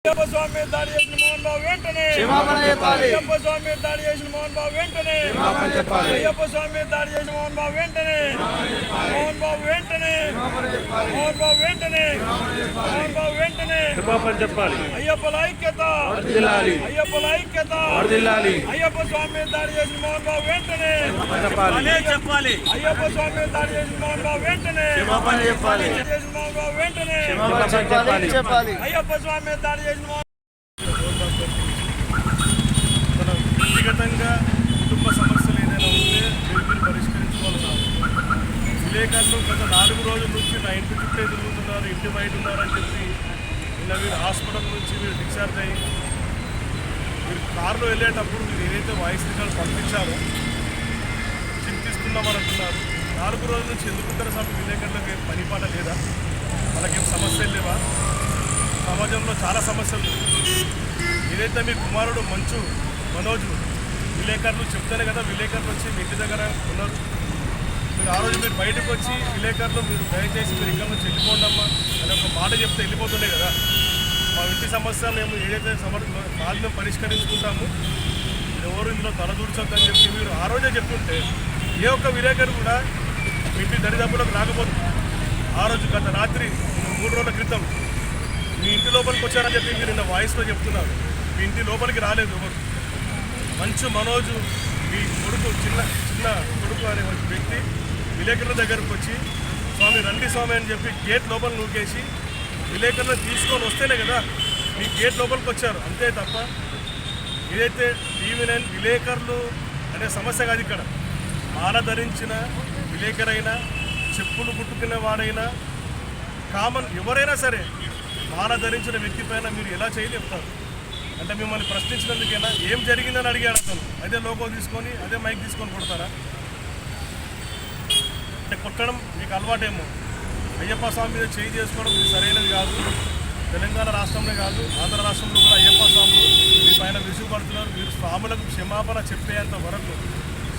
అయ్యప్ప స్వామి దాడి చేసిన మోహన్ బాబు వెంటనే అయ్యప్ప స్వామి దాడి చేసిన మోహన్ బాబు వెంటనే అయ్యప్ప స్వామి దాడి చేసిన మోహన్ బాబు వెంటనే మోహన్ బాబు వెంటనే మోహన్ బాబు వెంటనే మోహన్ బాబు వెంటనే చెప్పాలి. అయ్యప్పల ఐక్యత అయ్యప్పల ఐక్యత అయ్యప్ప స్వామి దాడి చేసిన మోహన్ బాబు వెంటనే చెప్పాలి. అయ్యప్ప స్వామి దాడి చేసిన మోహన్ బాబు వెంటనే చేసిన మోహన్ బాబు వెంటనే అయ్యప్ప స్వామి దాడి చేసిన వ్యక్తిగతంగా కుటుంబ సమస్యలు ఏదైనా ఉంటే మీరు పరిష్కరించుకోవాలి. విలేకరులు గత 4 రోజుల నుంచి నా ఇంటి చుట్టూ తిరుగుతున్నారు, ఇంటి బయట ఉన్నారని చెప్పి నిన్న మీరు హాస్పిటల్ నుంచి మీరు డిశ్చార్జ్ అయ్యి మీరు కారులో వెళ్ళేటప్పుడు మీరు ఏదైతే వాయిస్ రికార్డు పంపించారో చింతిస్తున్నామని అంటున్నారు. 4 రోజుల నుంచి ఎందుకుంటారు స్వామి? విలేకరులకు ఏం పనిపాట లేదా? వాళ్ళకేం సమస్యలు లేవా? సమాజంలో చాలా సమస్యలు. ఏదైతే మీ కుమారుడు మంచు మనోజు విలేకరులు చెప్తేనే కదా విలేకరులు వచ్చి మీ ఇంటి దగ్గర ఉన్నారు. మీరు ఆ రోజు మీరు బయటకు వచ్చి విలేకరులు మీరు దయచేసి మీరు ఇక్కడ నుంచి వెళ్ళిపోండమ్మా అని ఒక మాట చెప్తే వెళ్ళిపోతుండే కదా. మా ఇంటి సమస్య మేము ఏదైతే బాధ్యత పరిష్కరించుకుంటాము, ఎవరు ఇందులో తలదూర్చొద్దని చెప్పి మీరు ఆ రోజే చెప్పుంటే ఏ ఒక్క విలేకరు కూడా మీ ఇంటి దరిదాపులకు రాకపోతుంది. ఆ రోజు గత రాత్రి 3 రోజుల క్రితం మీ ఇంటి లోపలికి వచ్చారని చెప్పి మీరు నిన్న వాయిస్లో చెప్తున్నారు. మీ ఇంటి లోపలికి రాలేదు ఎవరు. మంచు మనోజు మీ కొడుకు చిన్న కొడుకు అనే వ్యక్తి విలేకరుల దగ్గరకు వచ్చి స్వామి రండి స్వామి అని చెప్పి గేట్ లోపల నూకేసి విలేకరులను తీసుకొని వస్తేనే కదా మీ గేట్ లోపలికి వచ్చారు. అంతే తప్ప ఏదైతే టీవీ9 విలేకరులు అనే సమస్య కాదు. ఇక్కడ మాల ధరించిన విలేకరైనా చెప్పులు కుట్టుకున్న వాడైనా కామన్ ఎవరైనా సరే మాల ధరించిన వ్యక్తి పైన మీరు ఎలా చేయలేపుతారు? అంటే మిమ్మల్ని ప్రశ్నించినందుకైనా ఏం జరిగిందని అడిగాడు అతను. అదే లోగో తీసుకొని అదే మైక్ తీసుకొని కొడతారా? అంటే కొట్టడం మీకు అలవాటేమో. అయ్యప్ప స్వామి మీద చేయి చేసుకోవడం ఇది సరైనది కాదు. తెలంగాణ రాష్ట్రంలో కాదు ఆంధ్ర రాష్ట్రంలో కూడా అయ్యప్ప స్వాములు మీ పైన విసుగుపడుతున్నారు. మీరు స్వాములకు క్షమాపణ చెప్పేంత వరకు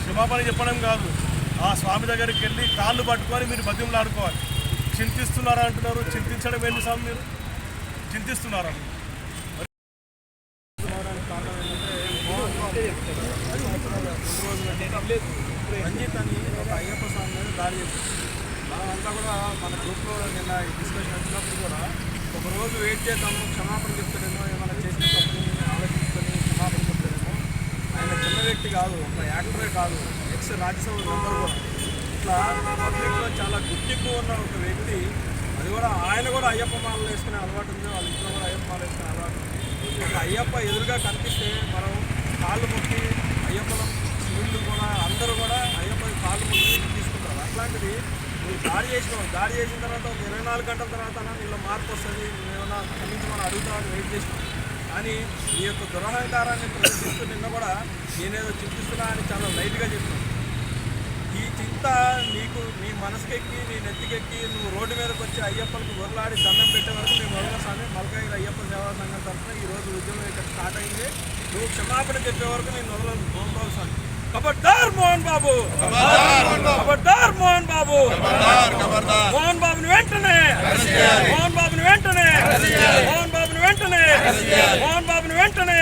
క్షమాపణ చెప్పడం కాదు, ఆ స్వామి దగ్గరికి వెళ్ళి కాళ్ళు పట్టుకొని మీరు బతిమలాడుకోవాలి. చింతిస్తున్నారా అంటున్నారు. చింతించడం ఏంటి స్వామి? మీరు చింతిస్తున్నారా? రంజిత్ అని ఒక అయ్యప్ప స్వామి మీద దాడి చేసింది. మనమంతా కూడా మన గ్రూప్లో నిన్న డిస్కషన్ వచ్చినప్పుడు కూడా ఒకరోజు వెయిట్ చేద్దాము, క్షమాపణ చెప్తాడేమో, ఏమైనా చేసిన తప్పుని ఆలోచించుకొని క్షమాపణ చెప్తాడేమో. ఆయన చిన్న వ్యక్తి కాదు, ఒక యాక్టరే కాదు, ఎక్స్ రాజ్యసభ మెంబర్ కూడా. ఇట్లా పబ్లిక్లో చాలా గుర్తింపు ఉన్న ఒక వ్యక్తి. అది కూడా ఆయన కూడా అయ్యప్ప మాలలు వేసుకునే అలవాటు ఉంది, వాళ్ళ ఇంట్లో కూడా అయ్యప్ప మాలలు వేసుకునే అలవాటు ఉంది. ఒక అయ్యప్ప ఎదురుగా కనిపిస్తే మనం కాళ్ళు మొక్కి అయ్యప్పల వీళ్ళు కూడా అందరూ కూడా అయ్యప్ప కాళ్ళు మొక్కి తీసుకుంటారు. అట్లాంటిది నువ్వు దాడి చేసిన తర్వాత ఒక 24 గంటల తర్వాత నీళ్ళ మార్పు వస్తుంది, ఏమన్నా నుంచి మనం అడుగుతామని వెయిట్ చేసినాం. కానీ నీ యొక్క దురహంకారాన్ని ప్రదర్శిస్తూ నిన్న కూడా నేనేదో చింతిస్తున్నా అని చాలా లైట్గా చెప్పినాను. ఈ చింత నీకు నీ మనసుకెక్కి నీ నెత్తికెక్కి నువ్వు రోడ్డు మీదకి వచ్చి అయ్యప్పలకు ఉరలాడి దండం పెట్టే వరకు మేము మొదల స్వామి మల్కాగిరి అయ్యప్ప సేవా సంఘం తరఫున ఈరోజు ఉద్యమం ఇక్కడ స్టార్ట్ అయింది. నువ్వు క్షమాపణ చెప్పే వరకు నేను మొదలు మోహన్ బాబు స్వామి. ఖబర్దార్ మోహన్ బాబు, ఖబర్దార్ మోహన్ బాబు, మోహన్ బాబుని వెంటనే, మోహన్ బాబుని వెంటనే, మోహన్ బాబుని వెంటనే, మోహన్ బాబుని వెంటనే.